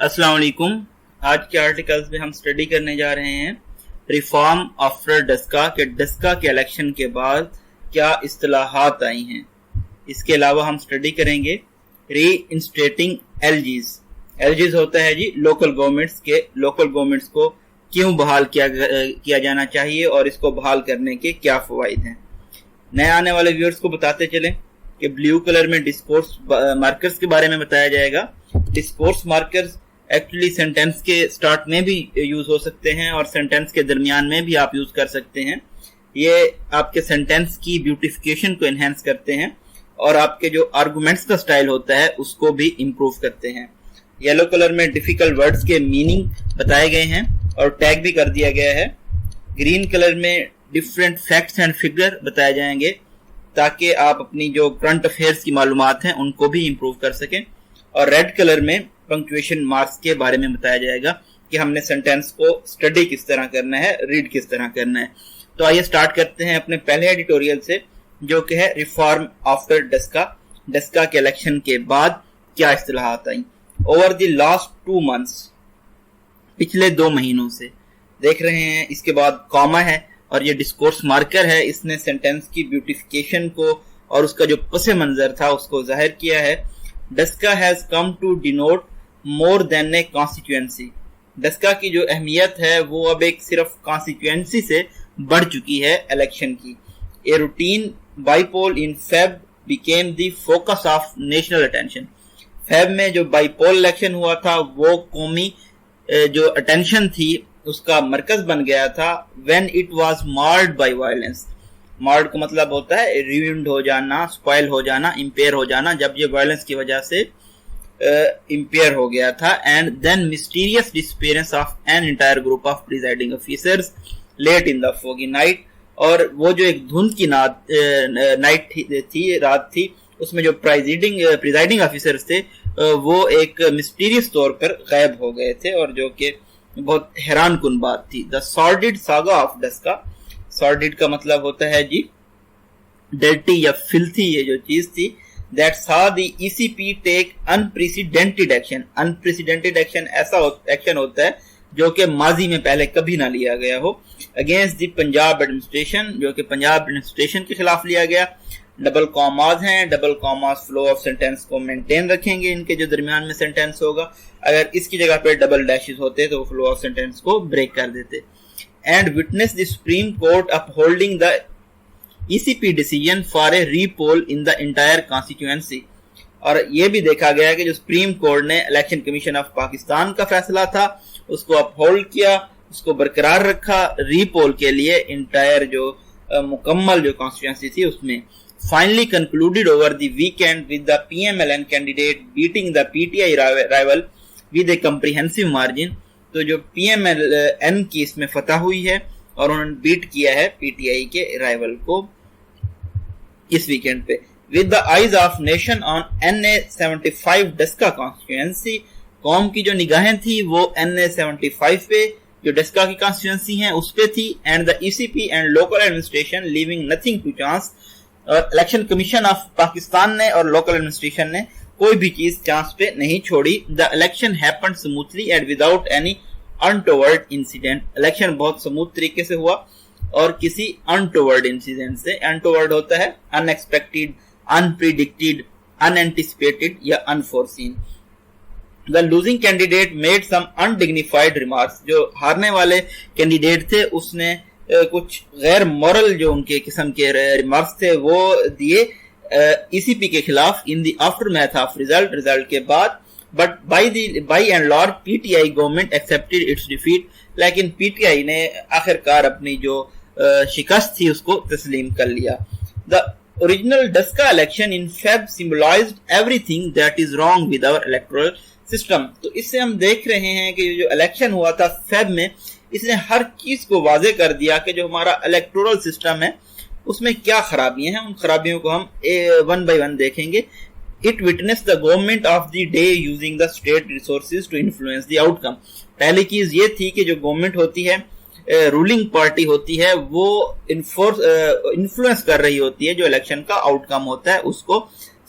अस्सलाम वालेकुम। आज के आर्टिकल्स में हम स्टडी करने जा रहे हैं रिफॉर्म आफ्टर डस्का के डस्का के इलेक्शन के बाद क्या इस्तिलाहात आई हैं। इसके अलावा हम स्टडी करेंगे री इंस्टेटिंग एलजीज होता है जी लोकल गवर्नमेंट्स को क्यों बहाल किया जाना चाहिए और इसको बहाल करने के क्या फ़वाइद हैं। नए आने वाले व्यूअर्स को बताते चलें कि ब्लू कलर में डिस्कोर्स मार्कर्स के बारे में बताया जाएगा। डिस्कोर्स मार्कर्स एक्चुअली सेंटेंस के स्टार्ट में भी यूज हो सकते हैं और सेंटेंस के दरमियान में भी आप यूज कर सकते हैं। ये आपके सेंटेंस की ब्यूटिफिकेशन को एनहेंस करते हैं और आपके जो आर्गुमेंट्स का स्टाइल होता है उसको भी इम्प्रूव करते हैं। येलो कलर में डिफिकल्ट वर्ड्स के मीनिंग बताए गए हैं और टैग भी कर दिया गया है। ग्रीन कलर में डिफरेंट फैक्ट्स एंड फिगर बताए जाएंगे ताकि आप अपनी जो करंट अफेयर्स की मालूमात हैं उनको भी इम्प्रूव कर सकें। और रेड कलर में पंक्चुएशन मार्क्स के बारे में बताया जाएगा कि हमने सेंटेंस को स्टडी किस तरह करना है, रीड किस तरह करना है। तो आइए स्टार्ट करते हैं अपने पहले एडिटोरियल से, जो कि है रिफॉर्म आफ्टर डस्का के इलेक्शन के बाद क्या इस्तिलाहात आई। ओवर द लास्ट 2 months, पिछले 2 महीनों से देख रहे हैं। इसके बाद कॉमा है और ये डिस्कोर्स मार्कर है। इसने सेंटेंस की ब्यूटिफिकेशन को और उसका जो पसे मंजर था उसको जाहिर किया है। Daska has come to denote more than a constituency. Daska की जो अहमियत है वो अब एक सिर्फ कॉन्स्टिट्यूएंसी से बढ़ चुकी है इलेक्शन की। A routine bypoll in Feb became the focus of national attention. Feb में जो बाईपोल इलेक्शन हुआ था वो कौमी जो अटेंशन थी उसका मरकज बन गया था। When it was marred by violence. Marred का मतलब होता है रिव्यूंड हो जाना, स्पॉइल हो जाना, इम्पेयर हो जाना, जब ये वायलेंस की वजह से इम्पेयर हो गया था। And then mysterious disappearance of an entire group of presiding officers late in the foggy night. और वो जो एक धुंध की रात थी उसमें जो प्रिजाइडिंग ऑफिसर्स थे वो एक मिस्टीरियस तौर पर गायब हो गए थे और जो कि बहुत हैरान कुन बात थी। The sordid saga of Daska. Sordid का मतलब होता है जी डर्टी या फिल्थी, ये जो चीज थी। That saw the ECP take unprecedented action। Unprecedented action ऐसा एक्शन होता है जो कि माजी में पहले कभी ना लिया गया हो। अगेंस्ट द पंजाब एडमिनिस्ट्रेशन, जो कि पंजाब एडमिनिस्ट्रेशन के खिलाफ लिया गया। डबल कॉमाज हैं, double commas flow of sentence को मेंटेन रखेंगे, इनके जो दरमियान में सेंटेंस होगा। अगर इसकी जगह पे डबल डैशेस होते तो फ्लो ऑफ सेंटेंस को ब्रेक कर देते। And witness the supreme court upholding the ECP decision for a repoll in the entire constituency. और ये भी देखा गया कि जो सुप्रीम कोर्ट ने इलेक्शन कमीशन ऑफ पाकिस्तान का फैसला था उसको अपहोल्ड किया, उसको बरकरार रखा रीपोल के लिए इंटायर जो मुकम्मल जो कॉन्स्टिट्यूएंसी थी उसमें। Finally concluded over the weekend with the PMLN candidate beating the PTI rival with A comprehensive margin. तो जो PMLN की इसमें फतह हुई है और उन्होंने बीट किया है PTI के राइवल को इस वीकेंड पे। With the eyes of nation on NA75 Daska constituency. कौम की जो निगाहें थी वो NA75 पे जो डस्का की कॉन्स्टिट्यूएंसी है उस पे थी। And the ECP and local administration leaving nothing to chance. और इलेक्शन कमीशन ऑफ पाकिस्तान ने और लोकल एडमिनिस्ट्रेशन ने कोई भी चीज चांस पे नहीं छोड़ी। The election happened smoothly and without any untoward incident. Election बहुत स्मूथ तरीके से हुआ और किसी अनटोवर्ड इंसिडेंट से। अनटोवर्ड होता है अनएक्सपेक्टेड, अनप्रिडिक्टेड, अनएंटिसिपेटेड या unforeseen. The losing candidate made some undignified remarks. जो हारने वाले कैंडिडेट थे उसने कुछ गैर मॉरल जो उनके किस्म के रिमार्क्स थे वो दिए ECP के खिलाफ in the aftermath of result के बाद। But by and large PTI government accepted it's defeat. लेकिन PTI ने आखिरकार अपनी जो शिकस्त थी उसको तस्लीम कर लिया। The original Daska election in Feb symbolized everything that is wrong with our electoral system. तो इससे हम देख रहे हैं कि जो इलेक्शन हुआ था फेब में इसने हर चीज को वाजे कर दिया कि जो हमारा इलेक्टोरल सिस्टम है उसमें क्या खराबियां हैं। उन खराबियों को हम वन बाय वन देखेंगे। It witness the government of the day using the state resources to influence the outcome. पहली चीज ये थी कि जो गवर्नमेंट होती है, रूलिंग पार्टी होती है, वो इन्फ्लुएंस कर रही होती है जो इलेक्शन का आउटकम होता है उसको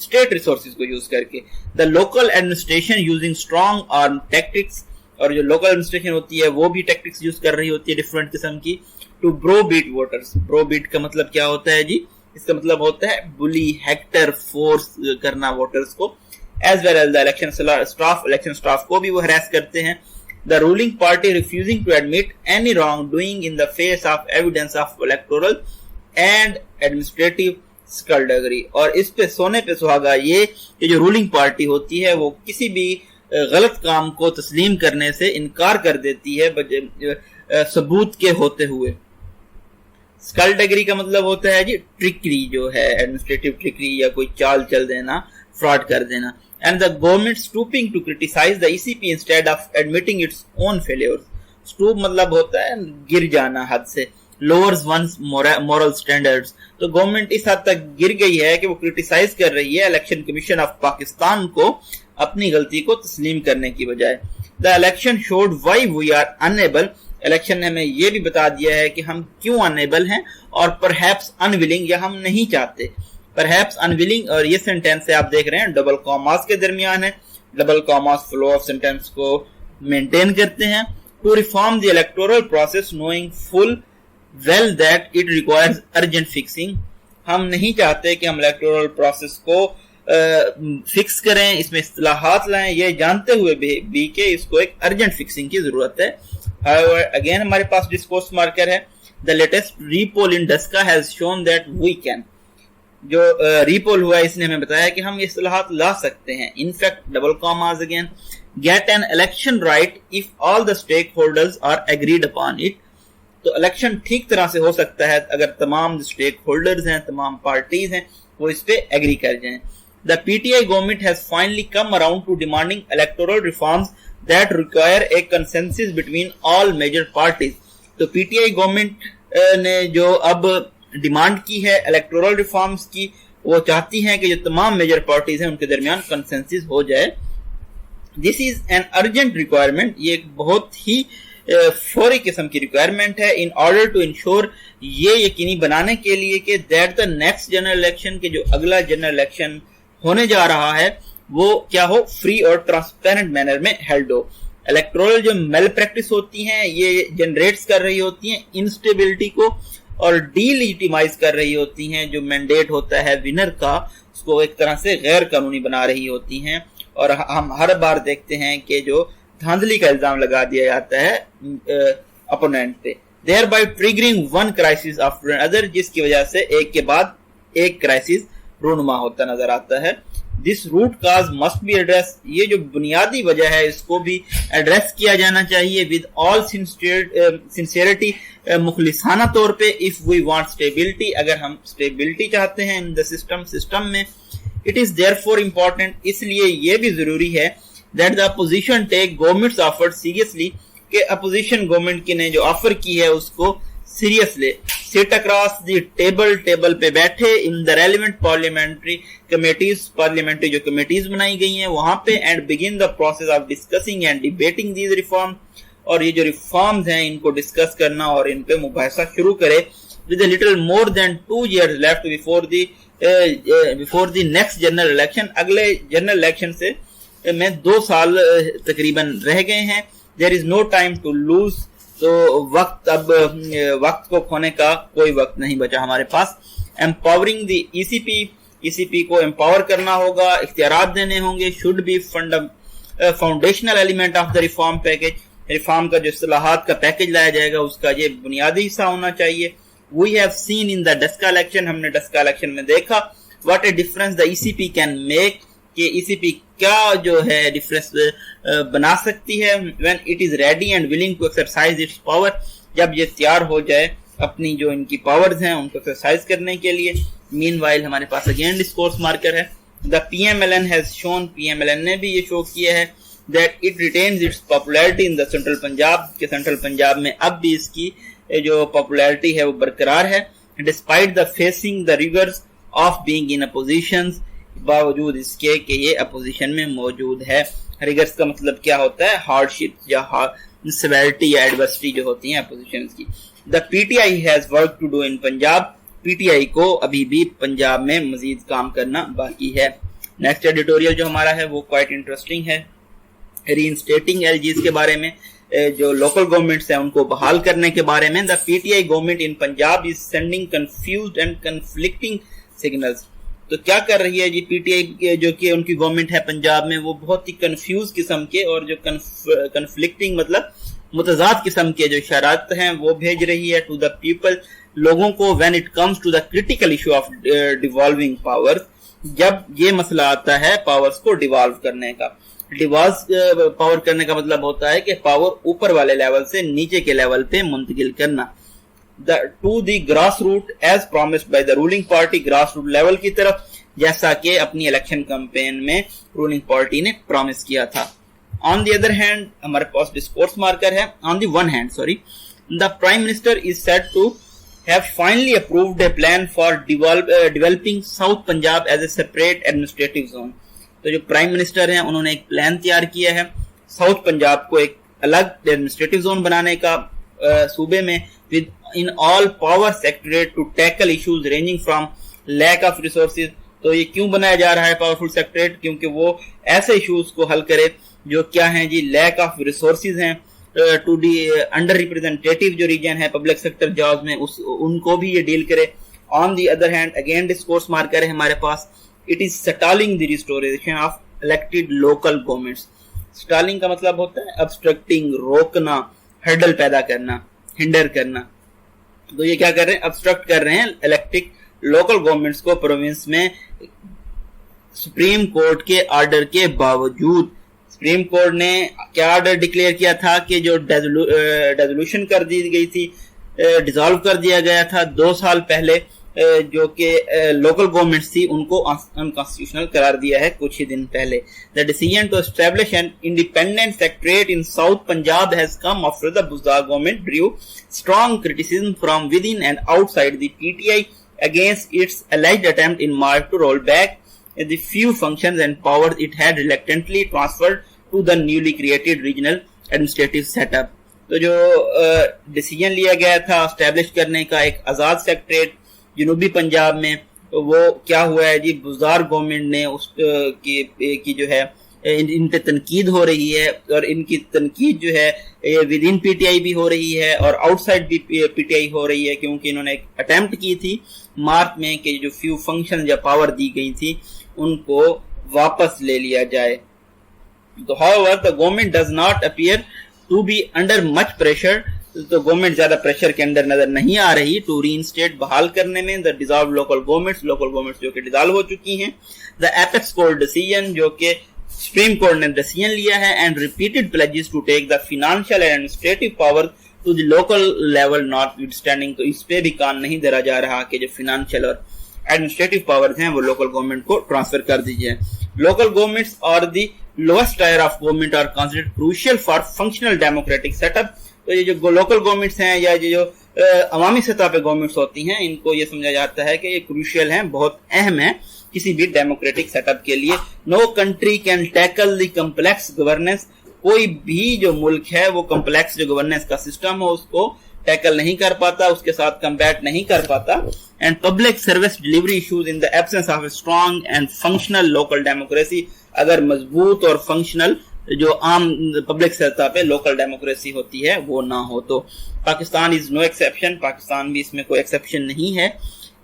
स्टेट रिसोर्सेज को यूज करके। The local administration using strong arm tactics, और जो लोकल एडमिनिस्ट्रेशन होती है वो भी टैक्टिक्स यूज कर रही होती है डिफरेंट किस्म की। To browbeat voters, browbeat का मतलब क्या होता है जी, इसका मतलब होता है बुली, हेक्टर, फोर्स करना वोटर्स को। As well as the election staff को भी वो हरास करते हैं। The ruling party refusing to admit any wrongdoing in the face of evidence of electoral and administrative skulduggery, और इस पे सोने पे सुहागा ये कि जो रूलिंग पार्टी होती है वो किसी भी गलत काम को तस्लीम करने से इनकार कर देती है सबूत के होते हुए। स्कल्डगरी का मतलब होता है जी ट्रिकरी, जो है एडमिनिस्ट्रेटिव ट्रिकरी या कोई चाल चल देना, फ्रॉड कर देना। And the government stooping to criticize the ECP instead of admitting its own failures. Stoop मतलब होता है गिर जाना हद से, लोअर्स वंस मोरल स्टैंडर्ड्स। तो गवर्नमेंट इस हद तक गिर गई है कि वो क्रिटिसाइज कर रही है इलेक्शन कमीशन ऑफ पाकिस्तान को अपनी गलती को तस्लीम करने की बजाय। The election showed why we are unable, election ने हमें यह भी बता दिया है कि हम क्यों अनएबल हैं, और परहैप्स अनविलिंग, या हम नहीं चाहते। परहैप्स अनविलिंग, और ये सेंटेंस से आप देख रहे हैं डबल कॉमास के दरमियान है, double commas flow of sentence को मेंटेन करते हैं। To reform the electoral process knowing full well that it requires urgent fixing, हम नहीं चाहते कि हम इलेक्टोरल प्रोसेस को फिक्स करें, इसमें इस्तिलाहात लाएं, ये जानते हुए भी कि इसको एक अर्जेंट फिक्सिंग की जरूरत है। However, again हमारे पास डिस्कोर्स मार्कर है। The latest repoll in Daska has shown that we can, जो रीपोल हुआ है इसने हमें बताया कि हम ये इस्तिलाहात ला सकते हैं। In fact double commas again, get an election right if all the stakeholders are agreed upon it, तो इलेक्शन ठीक तरह से हो सकता है अगर तमाम स्टेक होल्डर्स हैं, तमाम पार्टीज हैं, वो इस पे एग्री कर जाएं। The PTI government has finally come around to demanding electoral reforms that require a consensus between all major parties. तो PTI गवर्नमेंट ने जो अब डिमांड की है इलेक्टोरल रिफॉर्म्स की, वो चाहती हैं कि जो तमाम मेजर पार्टीज हैं उनके दरमियान कंसेंसस हो जाए। This is an urgent requirement, ये एक बहुत ही फौरी किस्म की रिक्वायरमेंट है। इन ऑर्डर टू इंश्योर, ये यकीनी बनाने के लिए कि that the next general election, के जो अगला जनरल इलेक्शन होने जा रहा है वो क्या हो, फ्री और ट्रांसपेरेंट मैनर में हेल्ड हो। इलेक्टोरल जो मेल प्रैक्टिस होती हैं ये जनरेट्स कर रही होती हैं इंस्टेबिलिटी को, और डीलिजिटिमाइज कर रही होती हैं जो मैंडेट होता है विनर का, उसको एक तरह से गैर कानूनी बना रही होती हैं। और हम हर बार देखते हैं कि जो धांधली का इल्जाम लगा दिया जाता है अपोनेंट पे, thereby triggering one crisis after other, जिसकी वजह से एक के बाद एक क्राइसिस रूनुमा होता नजर आता है। This root cause must be address, ये जो बुनियादी वजह है इसको भी एड्रेस किया जाना चाहिए विद ऑल सिंसियरिटी, मुखलिसाना तौर पे। इफ वी वांट स्टेबिलिटी, अगर हम स्टेबिलिटी चाहते हैं इन द सिस्टम में। इट इज देयरफॉर इम्पोर्टेंट, इसलिए ये भी जरूरी है that the opposition take governments offer seriously, कि अपोजिशन गवर्नमेंट की ने जो ऑफर की है उसको सीरियस ले। सिट अक्रॉस द टेबल पे बैठे in the relevant parliamentary committees, parliamentary जो कमेटीज बनाई गई हैं वहां पे, and begin the process of discussing and debating these reform, और ये जो रिफॉर्म्स हैं इनको डिस्कस करना और इन पे मुबाहिसा शुरू करे with a little more than 2 years left before the next general election, अगले जनरल इलेक्शन से में 2 साल तकरीबन रह गए हैं। There is no time to lose, तो वक्त को खोने का कोई वक्त नहीं बचा हमारे पास। एम्पावरिंग द ईसीपी को एम्पावर करना होगा, इख्तियारात देने होंगे। Should be foundational element of the reform package, reform का जो इस्तिलाहात का पैकेज लाया जाएगा उसका ये बुनियादी हिस्सा होना चाहिए। We have seen in the Daska election, हमने डस्का इलेक्शन में देखा what a difference the ECP can make, कि ईसीपी क्या जो है डिफरेंस बना सकती है when it is ready and willing to exercise its power, जब ये तैयार हो जाए अपनी जो इनकी पावर्स हैं उनको एक्सरसाइज करने के लिए। मीनवाइल हमारे पास अगेन डिस्कोर्स मार्कर है। The PMLN has shown, PMLN ने भी ये शो किया है that it retains it's popularity in the central Punjab, के सेंट्रल पंजाब में अब भी इसकी जो पॉपुलैरिटी है वो बरकरार है, despite the facing the riggers of being in opposition, बावजूद इसके कि ये अपोजिशन में मौजूद है। रिगर्स का मतलब क्या होता है, हार्डशिप या सेवेरिटी या एडवर्सिटी जो होती है अपोजिशन की। The PTI has work to do in Punjab, PTI को अभी भी पंजाब में मजीद काम करना बाकी है। نیکسٹ ایڈیٹوریل جو ہمارا ہے وہ کوائٹ انٹرسٹنگ ہے، ری انسٹیٹنگ LGs کے بارے میں، جو لوکل گورنمنٹس ہیں ان کو بحال کرنے کے بارے میں. دا PTI government in Punjab is sending confused and conflicting signals. تو کیا کر رہی ہے جی PTI جو کہ ان کی گورنمنٹ ہے پنجاب میں، وہ بہت ہی کنفیوز قسم کے اور جو کنفلکٹنگ مطلب متضاد قسم کے جو اشارات ہیں وہ بھیج رہی ہے ٹو دا پیپل، لوگوں کو. When it comes to the critical issue of devolving power, جب یہ مسئلہ آتا ہے پاورز کو ڈیوالو کرنے کا. ڈیوالو پاور کرنے کا مطلب ہوتا ہے کہ پاور اوپر والے لیول سے نیچے کے لیول پہ منتقل کرنا. To the grass root as promised by the ruling party, grass root level کی طرف، جیسا کہ اپنی الیکشن کمپین میں رولنگ پارٹی نے پرومس کیا تھا. آن دی ادر ہینڈ ہمارے پاس ڈسکورس مارکر ہے. On the one hand the prime minister is said to have finally approved a plan for developing South Punjab as a separate administrative zone. تو جو prime minister ہیں انہوں نے ایک plan تیار کیا ہے ساؤتھ پنجاب کو ایک الگ ایڈمنسٹریٹو زون بنانے کا صوبے میں، with in all power sectorate to tackle issues ranging from lack of resources. تو یہ کیوں بنایا جا رہا ہے پاورفل سیکٹریٹ؟ کیونکہ وہ ایسے ایشوز کو حل کرے جو کیا ہیں جی، لیک آف ریسورسز ہیں، ٹو دی انڈر ریپرزینٹیٹیو جو ریجن ہے پبلک سیکٹر جابز میں ان کو بھی یہ ڈیل کرے. On the other hand again discourse marker ہے ہمارے پاس، it is stalling the restoration of elected local governments. Stalling کا مطلب ہوتا ہے ابسٹرکٹنگ، روکنا، ہرڈل پیدا کرنا، ہنڈر کرنا. تو یہ کیا کر رہے ہیں؟ ابسٹرکٹ کر رہے ہیں الیکٹڈ لوکل گورنمنٹس کو پروونس میں سپریم کورٹ کے آرڈر کے باوجود. سپریم کورٹ نے کیا آرڈر ڈکلیئر کیا تھا کہ جو ڈیزولوشن کر دی گئی تھی، ڈیزالو کر دیا گیا تھا 2 سال پہلے، جو کہ لوکل گورنمنٹس تھی ان کو انکانسٹیٹیوشنل قرار دیا ہے کچھ ہی دن پہلے. The decision to establish an independent secretariat in South Punjab has come after the Buzar government drew strong criticism from within and outside the PTI against its alleged attempt in March to roll back the few functions and powers it had reluctantly transferred to the newly created regional administrative setup. تو جو decision لیا گیا تھا establish کرنے کا ایک آزاد secretariat جنوبی پنجاب میں، وہ کیا ہوا ہے جی، بزار گورنمنٹ نے اس کی جو ہے ان پہ تنقید ہو رہی ہے، اور ان کی تنقید جو ہے with in P T I بھی ہو رہی ہے اور آؤٹ سائڈ بھی پی ٹی آئی ہو رہی ہے، کیونکہ انہوں نے ایک اٹیمپٹ کی تھی مارچ میں کہ جو فیو فنکشن یا پاور دی گئی تھی ان کو واپس لے لیا جائے. تو however the government does not appear to be under much pressure. تو گورنمنٹ زیادہ پریشر کے اندر نظر نہیں آ رہی ٹو ری انسٹیٹ بحال کرنے میں the dissolved local governments جو کہ ڈیزالو ہو چکی ہیں. the apex court decision جو کہ سپریم کورٹ نے ڈیسیجن لیا ہے and repeated pledges to take the financial and administrative power to the local level notwithstanding. تو اس پہ بھی کان نہیں دھرا جا رہا کہ جو فائنانشیل اور ایڈمنسٹریٹو پاورز ہیں وہ لوکل گورنمنٹ کو ٹرانسفر کر دیجیے. لوکل گورنمنٹس اور دی lowest tier of government are considered crucial for functional democratic setup. تو یہ جو لوکل گورنمنٹس ہیں یا جو عوامی سطح پہ گورنمنٹس ہوتی ہیں ان کو یہ سمجھا جاتا ہے کہ یہ کروشیل ہیں، بہت اہم ہیں کسی بھی ڈیموکریٹک سیٹ اپ کے لیے. No country can tackle the complex governance. کوئی بھی جو ملک ہے وہ کمپلیکس جو گورننس کا سسٹم ہو اس کو ٹیکل نہیں کر پاتا، اس کے ساتھ کمپیٹ نہیں کر پاتا. And public service delivery issues in the absence of a strong and functional local democracy. اگر مضبوط اور فنکشنل جو عام پبلک سطح پہ لوکل ڈیموکریسی ہوتی ہے وہ نہ ہو تو. پاکستان از نو ایکسیپشن، پاکستان بھی اس میں کوئی ایکسیپشن نہیں ہے.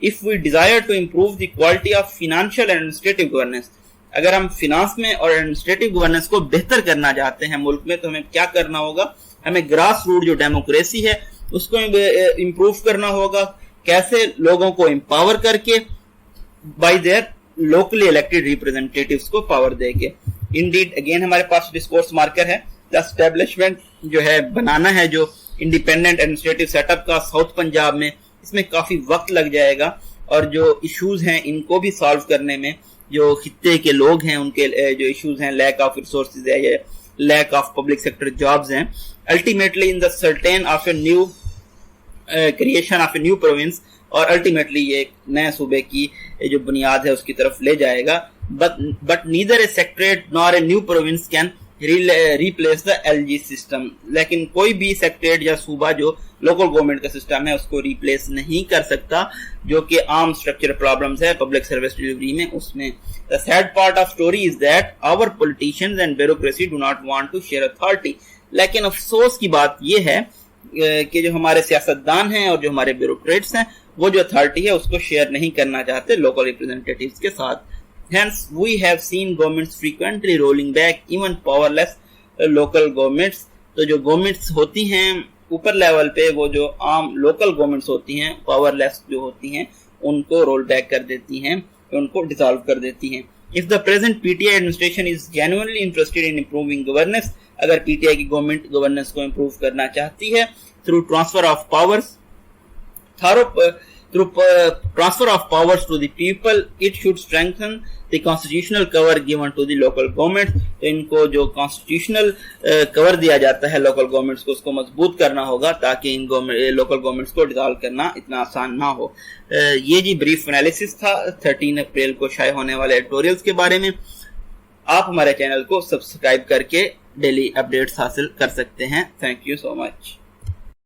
If we desire to improve the quality of financial and administrative governance, اگر ہم فینانس میں اور ایڈمنسٹریٹو گورننس کو بہتر کرنا چاہتے ہیں ملک میں تو ہمیں کیا کرنا ہوگا؟ ہمیں گراس روٹ جو ڈیموکریسی ہے اس کو امپروو کرنا ہوگا. کیسے؟ لوگوں کو امپاور کر کے بائی دیئر لوکلی الیکٹڈ ریپرزینٹیٹیوز کو پاور دے کے. انڈیڈ اگین ہمارے پاس ڈسکورس مارکر ہے. دا اسٹیبلشمنٹ جو ہے بنانا ہے جو انڈیپینڈنٹ ایڈمنسٹریٹو سیٹ اپ کا ساؤتھ پنجاب میں، اس میں کافی وقت لگ جائے گا اور جو ایشوز ہیں ان کو بھی سالو کرنے میں جو خطے کے لوگ ہیں ان کے جو ایشوز ہیں، لیک آف ریسورسز ہے یا lack of public sector jobs ہیں، ultimately in the certain of a new creation of a new province, اور الٹیمیٹلی یہ ایک نئے صوبے کی جو بنیاد ہے اس کی طرف لے جائے گا. بٹ نیدر اے سیکٹریٹ نار اے new province can replace the LG system. लेकिन कोई भी सेक्रेटरीट या सूबा जो लोकल गवर्नमेंट का सिस्टम है उसको रिप्लेस नहीं कर सकता, जो कि आम स्ट्रक्चर प्रॉब्लम्स है पब्लिक सर्विस डिलीवरी में उसमें. The sad part of story is that our politicians and bureaucracy do not want to share authority. लेकिन अफसोस की बात ये है कि जो हमारे सियासतदान हैं और जो हमारे ब्यूरोक्रेट्स हैं वो जो अथॉरिटी है उसको शेयर नहीं करना चाहते लोकल रिप्रेजेंटेटिव्स के साथ. Hence, we have seen governments frequently rolling back even powerless local governments. तो जो गवर्नमेंट्स होती हैं ऊपर लेवल पे, वो जो आम लोकल गवर्नमेंट्स होती हैं, पावरलेस जो होती हैं, उनको रोल बैक कर देती हैं, उनको डिसॉल्व कर देती हैं. If the present PTI administration is genuinely interested in improving governance, अगर PTI की गवर्नमेंट गवर्नेंस को इम्प्रूव करना चाहती है through transfer of powers to the people, it should strengthen the constitutional cover given to the local government. तो इनको जो constitutional cover दिया जाता है लोकल गवर्नमेंट्स को उसको मजबूत करना होगा ताकि इन लोकल गवर्नमेंट्स को डिसॉल्व करना इतना आसान ना हो. ये जी ब्रीफ एनालिसिस था 13 अप्रैल को शाये होने वाले एडिटोरियल्स के बारे में. आप हमारे चैनल को सब्सक्राइब करके डेली अपडेट्स हासिल कर सकते हैं. Thank you so much.